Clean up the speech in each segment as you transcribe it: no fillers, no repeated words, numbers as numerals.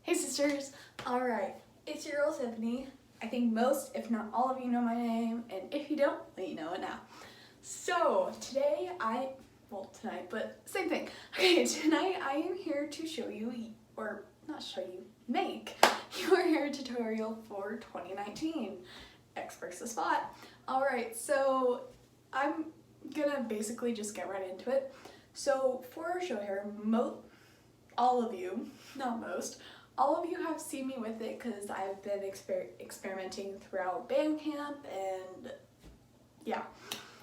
Hey sisters! Alright, it's your girl Tiffany. I think most, if not all of you know my name, and if you don't, well, you know it now. So, tonight, but same thing. Okay, tonight I am here to show you, or not show you, make your hair tutorial for 2019. X versus spot. Alright, so I'm gonna basically just get right into it. So, for our show hair, all of you, not most, all of you have seen me with it because I've been experimenting throughout band camp and yeah.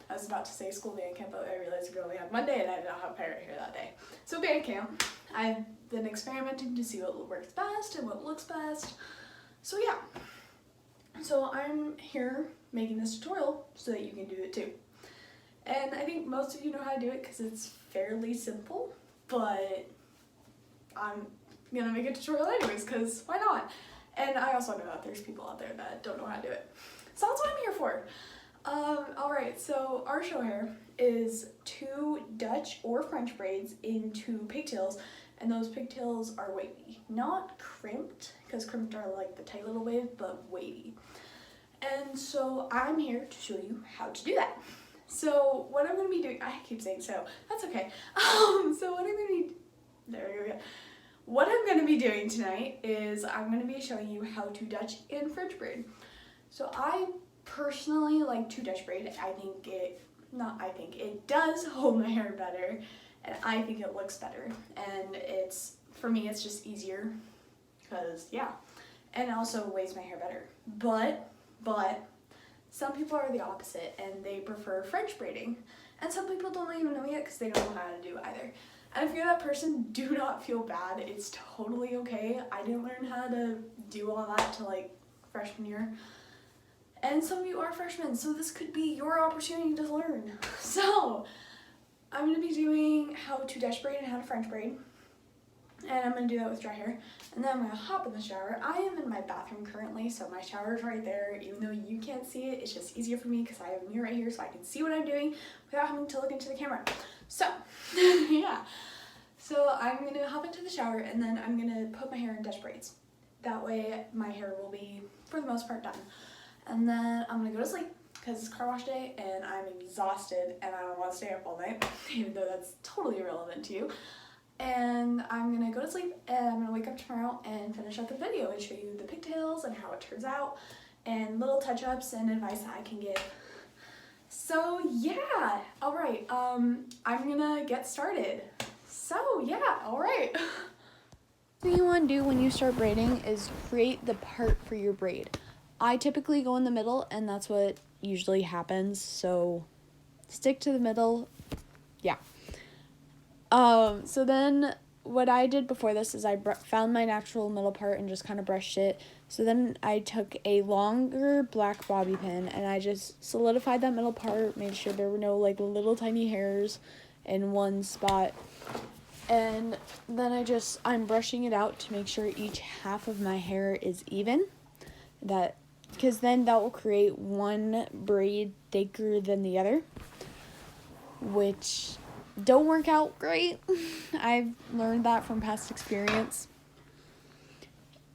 I was about to say school band camp, but I realized we only had Monday and I did not have pirate hair that day. So band camp, I've been experimenting to see what works best and what looks best. So yeah. So I'm here making this tutorial so that you can do it too. And I think most of you know how to do it because it's fairly simple, but I'm gonna make a tutorial anyways because why not? And I also know that there's people out there that don't know how to do it. So that's what I'm here for. Alright, so our show hair is 2 Dutch or French braids into pigtails, and those pigtails are wavy. Not crimped, because crimped are like the tight little wave, but wavy. And so I'm here to show you how to do that. So what I'm going to be doing, I keep saying so, that's okay. So what I'm going to be, there we go. What I'm going to be doing tonight is I'm going to be showing you how to Dutch and French braid. So I personally like to Dutch braid. It does hold my hair better, and I think it looks better. And for me, it's just easier because, yeah. And it also weighs my hair better. But some people are the opposite and they prefer French braiding. And some people don't even know yet because they don't know how to do either. And if you're that person, do not feel bad. It's totally okay. I didn't learn how to do all that till like freshman year. And some of you are freshmen, so this could be your opportunity to learn. So I'm going to be doing how to Dutch braid and how to French braid. And I'm going to do that with dry hair. And then I'm going to hop in the shower. I am in my bathroom currently, so my shower is right there. Even though you can't see it, it's just easier for me because I have a mirror right here so I can see what I'm doing without having to look into the camera. So, yeah. So I'm going to hop into the shower and then I'm going to put my hair in Dutch braids. That way my hair will be, for the most part, done. And then I'm going to go to sleep because it's car wash day and I'm exhausted and I don't want to stay up all night, even though that's totally irrelevant to you. And I'm going to go to sleep and I'm going to wake up tomorrow and finish up the video and show you the pigtails and how it turns out and little touch-ups and advice that I can give. So yeah, alright, I'm going to get started. So yeah, alright. What you want to do when you start braiding is create the part for your braid. I typically go in the middle and that's what usually happens, so stick to the middle, yeah. So then what I did before this is I found my natural middle part and just kind of brushed it. So then I took a longer black bobby pin and I just solidified that middle part, made sure there were no like little tiny hairs in one spot. And then I'm brushing it out to make sure each half of my hair is even. Because then that will create one braid thicker than the other, which don't work out great. I've learned that from past experience.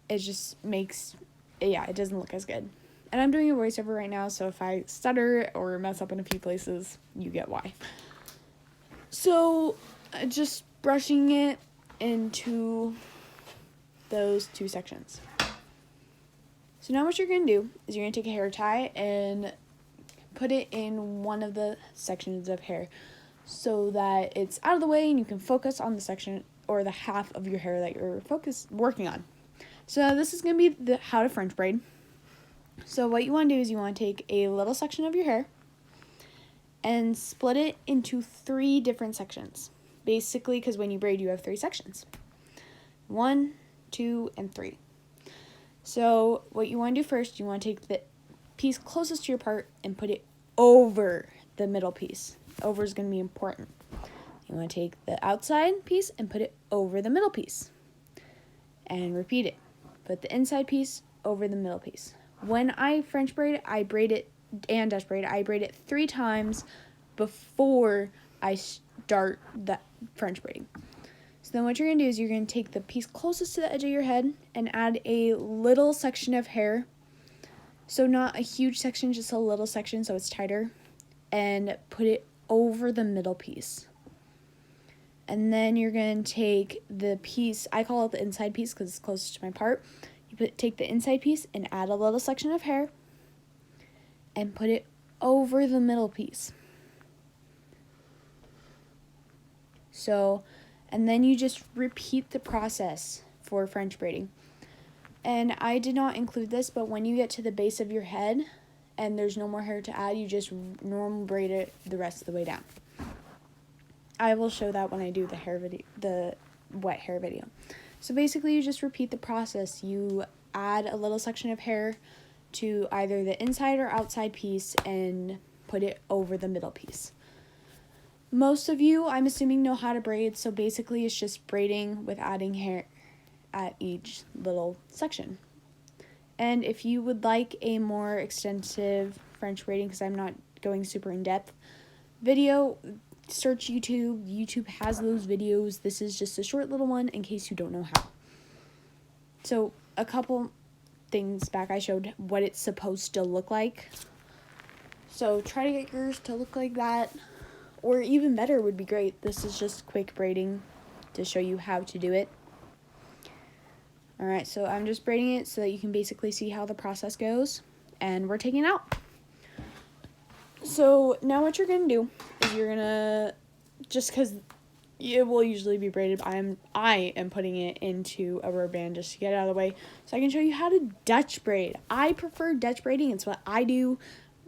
It just it doesn't look as good. And I'm doing a voiceover right now, so if I stutter or mess up in a few places, you get why. So, just brushing it into those 2 sections. So now what you're going to do is you're going to take a hair tie and put it in one of the sections of hair so that it's out of the way and you can focus on the section or the half of your hair that you're working on. So this is going to be how to French braid. So what you want to do is you want to take a little section of your hair and split it into 3 different sections. Basically, because when you braid, you have 3 sections. 1, 2, and 3. So what you want to do first, you want to take the piece closest to your part and put it over the middle piece. Over is going to be important. You want to take the outside piece and put it over the middle piece. And repeat it. Put the inside piece over the middle piece. When I French braid, and Dutch braid, I braid it 3 times before I start the French braiding. So then what you're going to do is you're going to take the piece closest to the edge of your head and add a little section of hair. So not a huge section, just a little section so it's tighter. And put it over the middle piece. And then you're going to take the piece, I call it the inside piece because it's closest to my part. You take the inside piece and add a little section of hair and put it over the middle piece. So, and then you just repeat the process for French braiding. And I did not include this, but when you get to the base of your head and there's no more hair to add, you just normal braid it the rest of the way down. I will show that when I do the hair video, the wet hair video. So basically you just repeat the process. You add a little section of hair to either the inside or outside piece and put it over the middle piece. Most of you, I'm assuming, know how to braid, so basically it's just braiding with adding hair at each little section. And if you would like a more extensive French braiding, because I'm not going super in depth, video, search YouTube. YouTube has those videos. This is just a short little one in case you don't know how. So a couple things back, I showed what it's supposed to look like. So try to get yours to look like that, or even better would be great. This is just quick braiding to show you how to do it. Alright, so I'm just braiding it so that you can basically see how the process goes, and we're taking it out. So now what you're going to do is you're going to, just because it will usually be braided, I am putting it into a rubber band just to get it out of the way so I can show you how to Dutch braid. I prefer Dutch braiding. It's what I do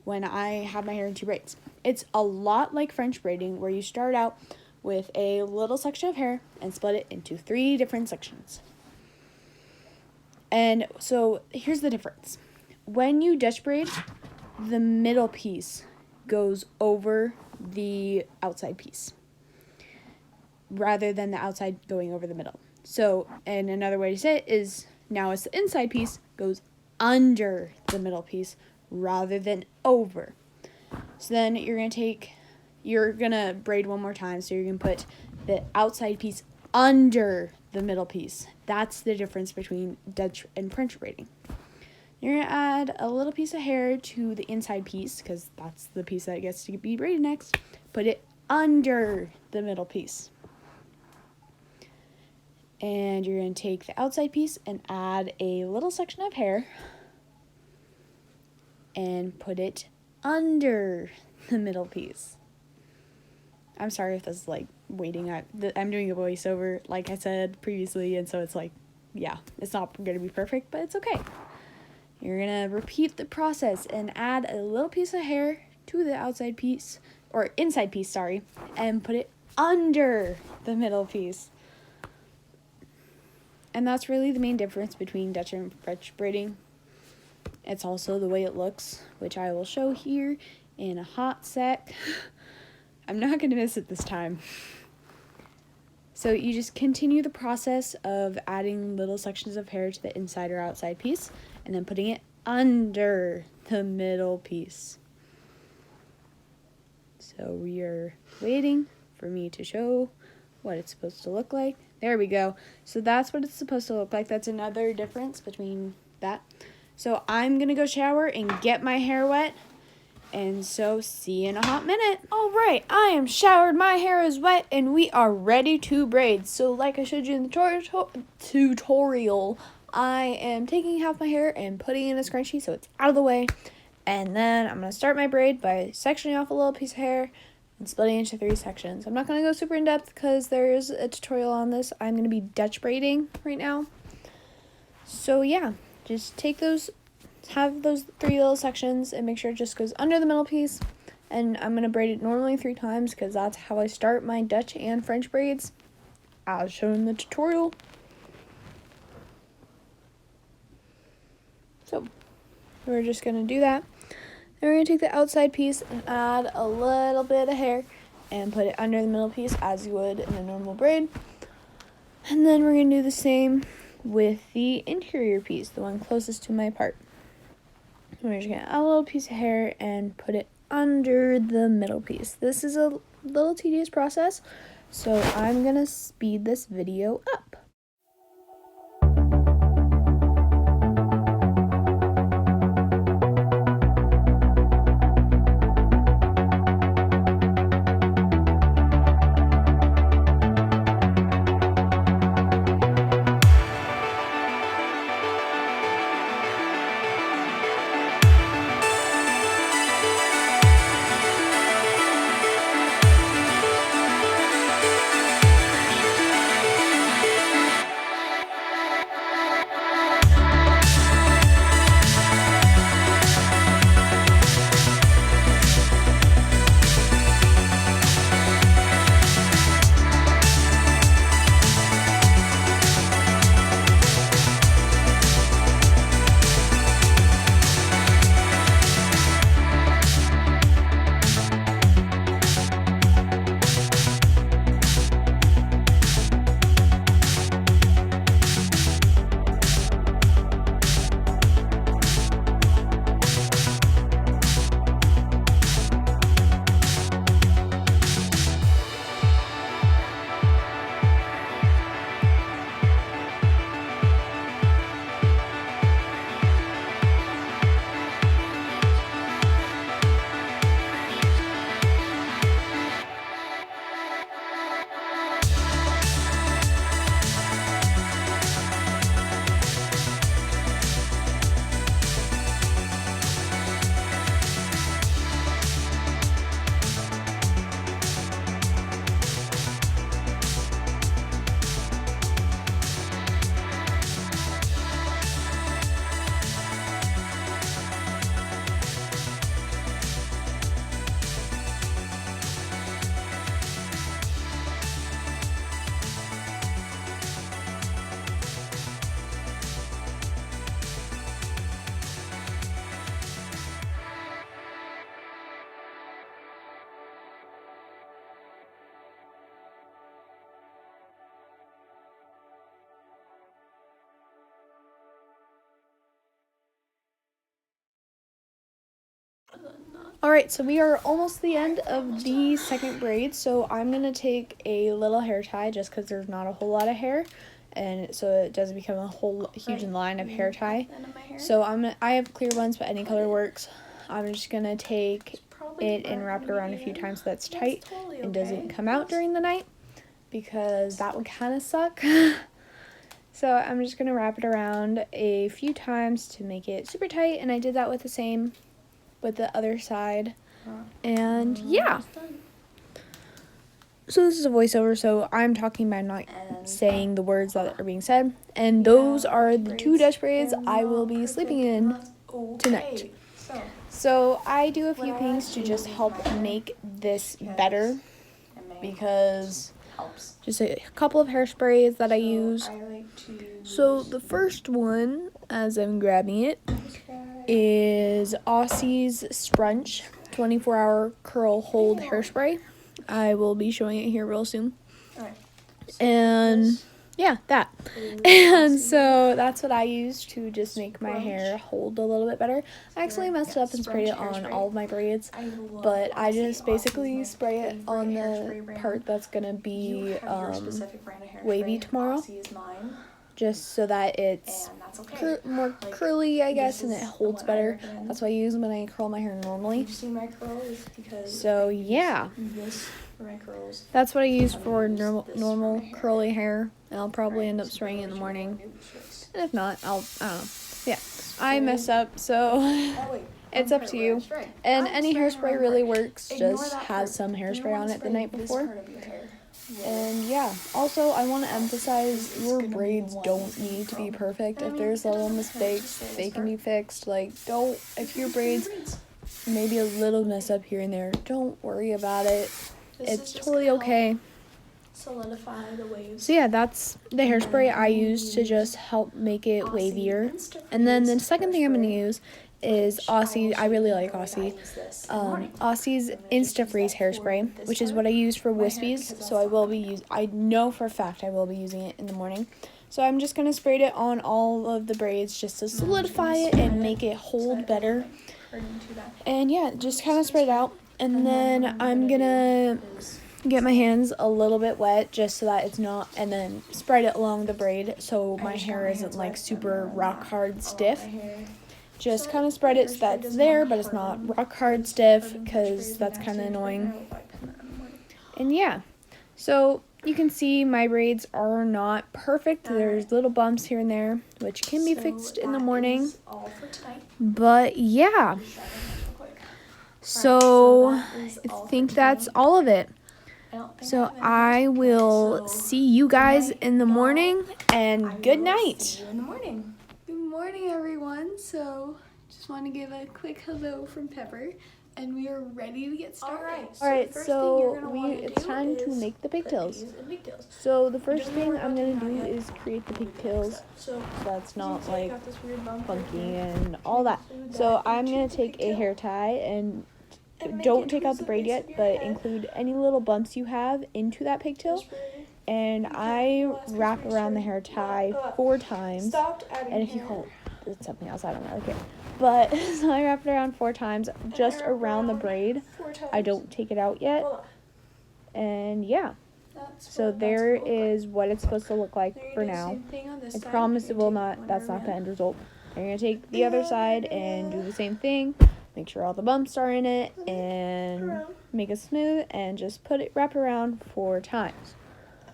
when I have my hair in 2 braids. It's a lot like French braiding where you start out with a little section of hair and split it into 3 different sections. And so here's the difference. When you Dutch braid, the middle piece goes over the outside piece rather than the outside going over the middle. So, and another way to say it is now it's the inside piece goes under the middle piece rather than over. So then you're going to braid one more time. So you're going to put the outside piece under the middle piece. That's the difference between Dutch and French braiding. You're going to add a little piece of hair to the inside piece because that's the piece that gets to be braided next. Put it under the middle piece. And you're going to take the outside piece and add a little section of hair and put it under the middle piece. I'm sorry if this is like waiting. I'm doing a voiceover like I said previously, and so it's like, yeah, it's not going to be perfect, but it's okay. You're going to repeat the process and add a little piece of hair to the outside piece, or inside piece, sorry, and put it under the middle piece. And that's really the main difference between Dutch and French braiding. It's also the way it looks, which I will show here in a hot sec. I'm not going to miss it this time. So you just continue the process of adding little sections of hair to the inside or outside piece and then putting it under the middle piece. So we are waiting for me to show what it's supposed to look like. There we go. So that's what it's supposed to look like. That's another difference between that. So I'm going to go shower and get my hair wet. And so see you in a hot minute. All right, I am showered, my hair is wet, and we are ready to braid. So like I showed you in the tutorial, I am taking half my hair and putting it in a scrunchie so it's out of the way. And then I'm going to start my braid by sectioning off a little piece of hair and splitting it into 3 sections. I'm not going to go super in depth because there is a tutorial on this. I'm going to be Dutch braiding right now. So yeah, just take those, have those 3 little sections and make sure it just goes under the middle piece. And I'm going to braid it normally 3 times because that's how I start my Dutch and French braids, as shown in the tutorial. So we're just going to do that. Then we're going to take the outside piece and add a little bit of hair and put it under the middle piece as you would in a normal braid. And then we're going to do the same with the interior piece, the one closest to my part. We're just going to add a little piece of hair and put it under the middle piece. This is a little tedious process, So I'm gonna speed this video up. Alright, so we are almost to the end of the second braid, so I'm going to take a little hair tie just because there's not a whole lot of hair, and so it doesn't become a whole huge line of hair tie. So I have clear ones, but any color works. I'm just going to take it and wrap it around a few times so that's tight and doesn't come out during the night, because that would kind of suck. So I'm just going to wrap it around a few times to make it super tight, and I did that with the other side. And yeah, so this is a voiceover, so I'm talking, but I'm not saying the words that are being said. And those are the 2 Dutch braids I will be sleeping in tonight. So I do a few things to just help make this better, because just a couple of hairsprays that I use. So the first one, as I'm grabbing it, is Aussie's Sprunch 24-hour curl hold hairspray. I will be showing it here real soon. And yeah, that. And so that's what I use to just make my hair hold a little bit better. I actually messed up and sprayed it on all of my braids, but I just basically spray it on the part that's gonna be wavy tomorrow, just so that it's more curly, I guess, and it holds better. That's what I use when I curl my hair normally. So yeah, that's what I use for normal curly hair, and I'll probably end up spraying it in the morning. And if not, I don't know. Yeah, I mess up, so it's up to you. And any hairspray really works. Just have some hairspray on it the night before. And yeah, also I want to emphasize, your braids don't need to be perfect. If there's little mistakes, they can be fixed. Like, if your braids maybe a little mess up here and there, don't worry about it. It's totally okay. Solidify the waves. So yeah, that's the hairspray I use to just help make it wavier. And then the second thing I'm going to use is Aussie. I really like Aussie. Aussie's Insta-Freeze hairspray, which is what I use for wispies. So I know for a fact I will be using it in the morning. So I'm just going to spray it on all of the braids just to solidify it and make it hold better. And yeah, just kind of spread it out. And then I'm going to get my hands a little bit wet just so that it's not, and then spread it along the braid so my hair isn't like super rock hard stiff. Just kind of spread it so that it's there, but it's not rock hard stiff, because that's kind of annoying. And yeah, so you can see my braids are not perfect. There's little bumps here and there, which can be fixed in the morning. All for tonight. But yeah, Just try them real quick. so that is I all for think tonight. that's all of it. I don't think So have any I more. will So, see you guys night, in the y'all. morning, and I good will night. see you in the morning. Good morning, everyone. So, just want to give a quick hello from Pepper, and we are ready to get started. All right, the first thing so you're gonna wanna it's do time to is make the put pigtails. these in pigtails. So the first Don't thing worry I'm about gonna doing do that yet. is create the I'll do that pigtails, next step. So so that's not see, I like got this weird bump right funky here. and all that. Include So that I'm into gonna the take a pigtail hair tie and and make don't it take out towards the braid base yet, of your but head. include any little bumps you have into that pigtail. Just braid. And Okay, I the last piece wrap make around the sure hair tie you 4 times. stopped adding And if you hair. hold, it's something else, I don't really care. But so I wrap it around 4 times just I wrap around the around braid. 4 times. I don't take it out yet. Hold on. And yeah, That's so what that's there gonna look like. is what it's supposed to look like Then you're for gonna do the now. same thing on this I side. promise You're it will gonna take not, one that's not arm the in. end result. You're going to take the other side and do the same thing. Make sure all the bumps are in it and Around. make it smooth and just wrap it around 4 times.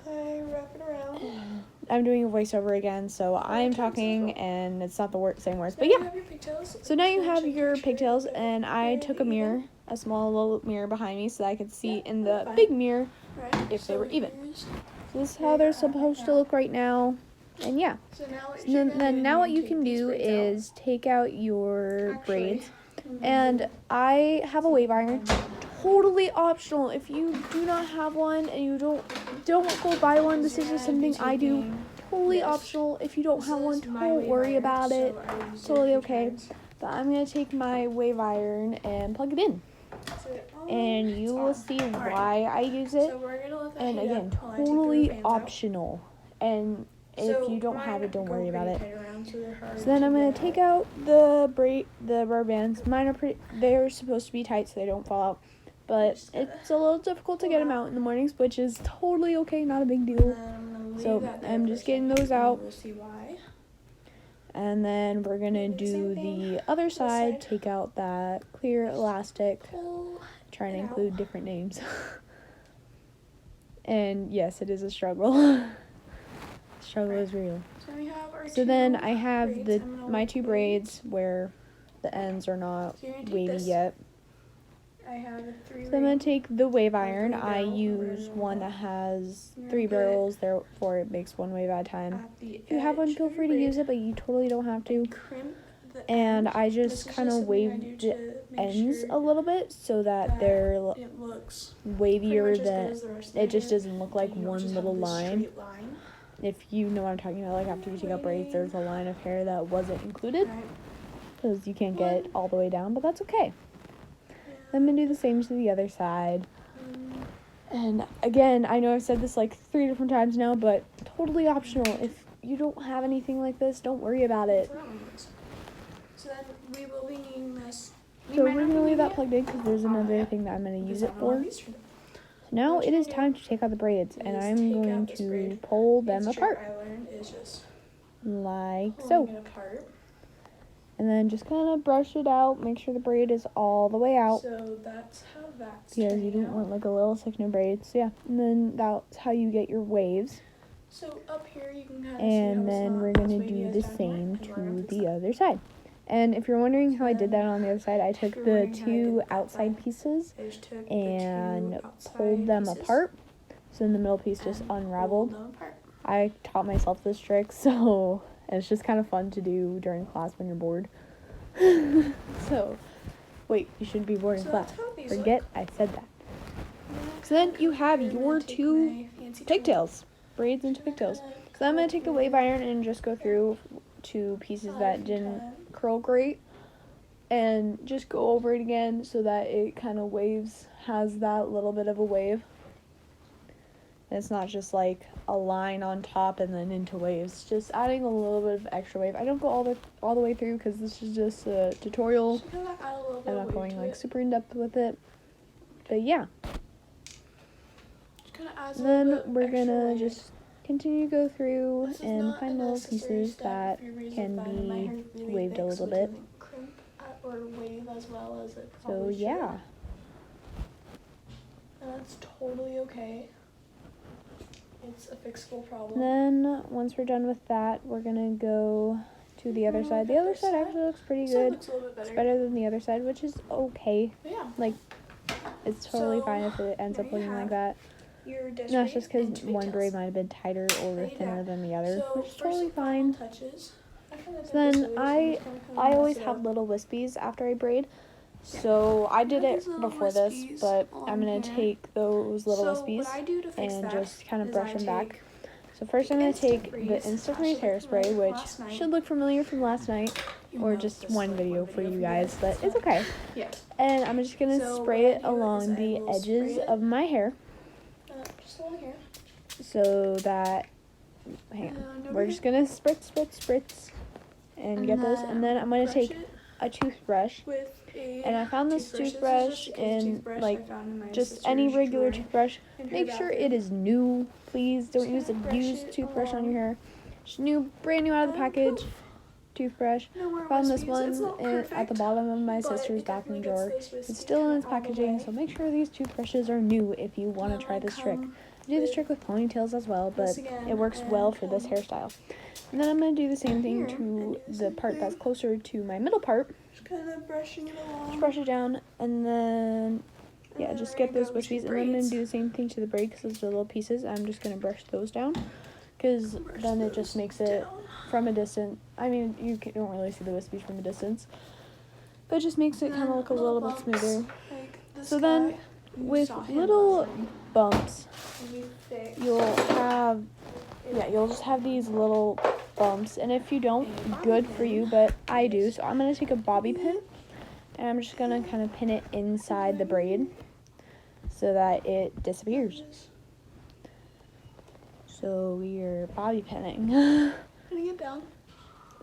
I wrap it around. I'm doing a voiceover again, so I'm times as talking well. and it's not the same words, Now but you yeah. have your pigtails. So now you Just have check your shape pigtails, that and I very took a even. mirror, a small little mirror behind me so that I could see in the fine. big mirror Right. if they So were even. here's- So this is how they're supposed to look right now, and yeah. So now what So you're then, gonna then do, now what you take can these do braids out. is take out your Actually, braids, and I have a wave iron. Totally optional. If you do not have one and you don't go buy one, this is just something I do. Totally this. optional. If you don't This have one, is my don't wave worry iron, about so it. I will use it Totally a few okay. times. But I'm gonna take my wave iron and plug it in, So, and it's you will on. see Alright. why I use it. So we're gonna let that And heat again, up while I take the totally bands out. optional. And if So you don't mine have it, don't go worry about pretty it. tight around, so they're hard So then to I'm gonna get take out the rubber bands. Mine are they're supposed to be tight so they don't fall out. But Just gotta it's a little difficult to get them out in the mornings, which is totally okay, not a big And deal. then I'm gonna leave So that there I'm for just a getting second, those and out. We'll see why. And then we're gonna Do the same do thing the other this side, side. take out that clear elastic, Pull. trying to it out. include different names. And yes, it is a struggle. Struggle is real. So we have our So then two I have braids. I'm gonna my work 2 with braids where the ends are not So you're gonna take wavy this. yet. I have a 3 So I'm going to take the wave iron. three I barrel, use whatever one you that want. has You're 3 gonna put it barrels, therefore it makes 1 wave at a time. at the If you have one, edge feel of your free to braid use it, but you totally don't have to. Crimp the And end. I This just is kind of something I wave do the to make ends sure a little bit so that that they're it looks pretty wavier much as good than as the rest of my it just hair. doesn't look So like you don't one just have little this line. straight line. If you know what I'm talking about, like after you take out braids, there's a line of hair that wasn't included Right. because you can't get all the way down, but that's okay. I'm going to do the same to the other side. And again, I know I've said this like 3 different times now, but totally optional. If you don't have anything like this, don't worry about it. So then we will be needing this. So we're going to leave that plugged in because there's another thing that I'm going to use it for. So now it is time to take out the braids, and I'm going to pull them apart I learned is just like pulling so. it apart. And then just kind of brush it out, make sure the braid is all the way out. So that's how that's Because turning you don't out. want like a little section of braids. So yeah, and then that's how you get your waves. So up here you can kind of And then we're going to do the same to the other side. And if you're wondering how I did that on the other side, I took If you're the wondering how I 2 did that outside side, pieces I just took and the 2 outside pulled them pieces apart. So then the middle piece just and unraveled. pulled them apart. I taught myself this trick, so it's just kind of fun to do during class when you're bored. So, wait, you shouldn't be bored in So class. that's how these Forget I said that. So then you have I'm your gonna take 2 my fancy tool. pigtails, braids into pigtails. So I'm going to take the wave iron and just go through 2 pieces that didn't curl great and just go over it again so that it kind of waves, has that little bit of a wave. And it's not just like a line on top and then into waves, just adding a little bit of extra wave. I don't go all the way through because this is just a tutorial. Just gonna add a little bit I'm of not weight going to like it. super in depth with it. But yeah. adds a Then little bit we're extra gonna weight. just continue to go through This is and not find a little necessary pieces step that if you're raised can with that, and my be hair's really waved a thick, little so bit. it doesn't crimp or wave as well as it So probably should. yeah. And that's totally okay. It's a fixable problem. Then once we're done with that, we're gonna go to the other side. The other side actually looks pretty This side good. looks a little bit It's better. better than the other side, which is okay. But yeah. Like, it's totally So, fine if it ends there up you looking like have that. Your dish No, it's braid just because and two one pigtails. braid might have been tighter or Lay it thinner down. than the other, So which is first totally and final fine. touches. I kinda did So then this earlier, so I'm just gonna kinda I mess always it have up. little wispies after I braid. So I did have it these little before this, wispies but on I'm gonna here. take those little So wispies what I do to fix and that just kind of is brush I them back. take So first I'm going to take the Instafreeze. Instafreeze That should look hairspray, familiar from which last night. should look familiar from last night, Even or though just this is one like video for you guys, but so- it's okay. Yeah. And I'm just going to So spray what I it do is along I the will edges spray it. of my hair Just a little here. so that, hang on, And over we're here. just going to spritz, and get those. And then I'm going to brush take it a toothbrush. with a And I found this toothbrush. This is toothbrush just a kid's in, toothbrush like, I found in my just any sister's regular drawer toothbrush. in her Make sure bathroom. it is new, please. Don't Just use a gonna brush used it toothbrush on along. your hair. Just new, brand new out of the package toothbrush. No more Found this wispies. one It's not at the perfect, bottom of my but sister's it bathroom definitely drawer. gets those It's wispies still in its kinda out of the packaging, way. so make sure these toothbrushes are new if you want And to try I this trick. come I do this with trick with ponytails as well, but this again it works and well for this come hairstyle. And then I'm going to do the same thing here to and do the the same part that's thing. closer to my middle part. Just kind of brushing it along. Just brush it down, and then yeah, then just we're get gonna those go to wispies, and then I'm going braids. to do the same thing to the braid because those are little pieces. I'm just going to brush those down because Brush then it those just makes it down. from a distance. I mean, don't really see the wispies from a distance, but it just makes it kind of Then look a little bit bumps, smoother. Like this So then, guy, you with saw him little last night. bumps, We fixed you'll have, yeah, you'll just have these little bumps, and if you don't, good for you, but I do. So I'm going to take a bobby pin, and I'm just going to kind of pin it inside the braid so that it disappears. So we are bobby pinning. Gonna get down.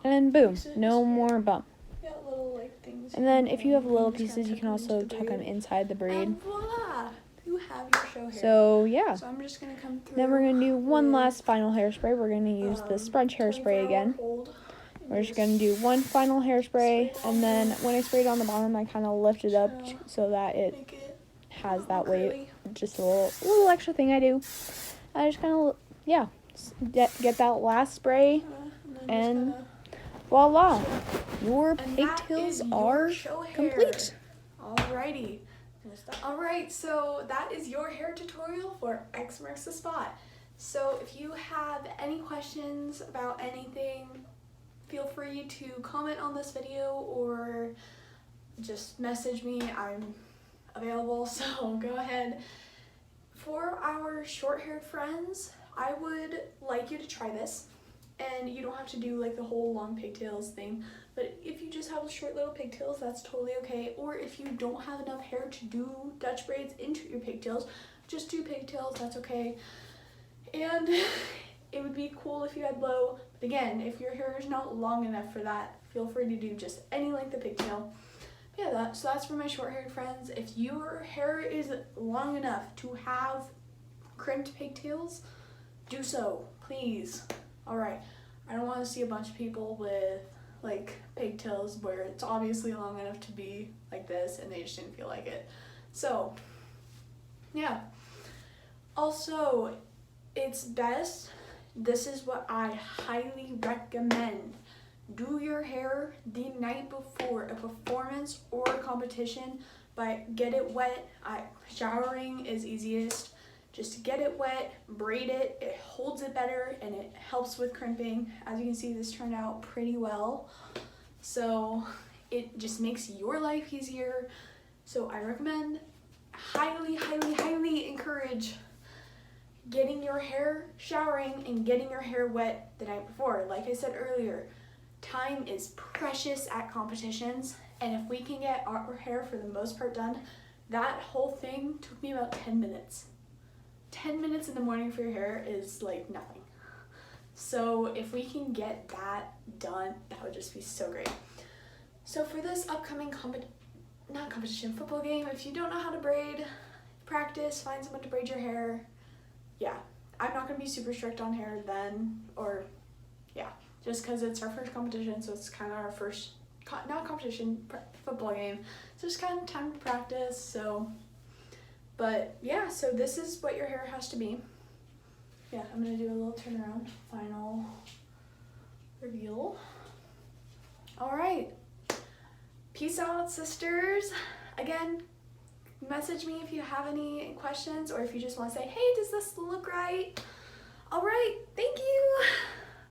And boom, no more bump. Got little like things. And then if you have little just pieces, kinda you can tuck them also into the tuck them braid. inside the braid. And voila! You have your show hair. So yeah. So I'm just gonna come through. Then we're going to do one with, last final hairspray. We're going to use the Sprunch hairspray 24-hour again. hold and We're just going to do one final hairspray, and then when I sprayed on the bottom, I kind of lift it up so that it make it has that weight. curly. Just a little extra thing I do. I just kind of, yeah, get that last spray, And then and just voila, your And that pigtails is your are show hair. complete. Alrighty. Alright, so that is your hair tutorial for X Marks the Spot. So if you have any questions about anything, feel free to comment on this video or just message me. I'm available, so go ahead. For our short-haired friends, I would like you to try this. And you don't have to do like the whole long pigtails thing, but if you just have short little pigtails, that's totally okay. Or if you don't have enough hair to do Dutch braids into your pigtails, just do pigtails, that's okay. And it would be cool if you had low, but again, if your hair is not long enough for that, feel free to do just any length of pigtail. Yeah, so that's for my short-haired friends. If your hair is long enough to have crimped pigtails, do so, please. Alright, I don't want to see a bunch of people with like pigtails where it's obviously long enough to be like this and they just didn't feel like it. So, yeah. Also, it's best, this is what I highly recommend. Do your hair the night before a performance or a competition, but get it wet. Showering is easiest. Just get it wet, braid it, it holds it better, and it helps with crimping. As you can see, this turned out pretty well. So it just makes your life easier. So I recommend, highly, highly, highly encourage getting your hair, showering, and getting your hair wet the night before. Like I said earlier, time is precious at competitions, and if we can get our hair for the most part done, that whole thing took me about 10 minutes. 10 minutes in the morning for your hair is like nothing. So if we can get that done, that would just be so great. So for this upcoming football game, if you don't know how to braid, practice, find someone to braid your hair. yeah, I'm not gonna be super strict on hair then, or yeah, just because it's our first competition, so it's kind of our first not competition, football game, so it's kind of time to practice. So, but yeah, so this is what your hair has to be. Yeah, I'm gonna do a little turnaround, final reveal. All right, peace out, sisters. Again, message me if you have any questions, or if you just want to say, hey, does this look right? All right, thank you.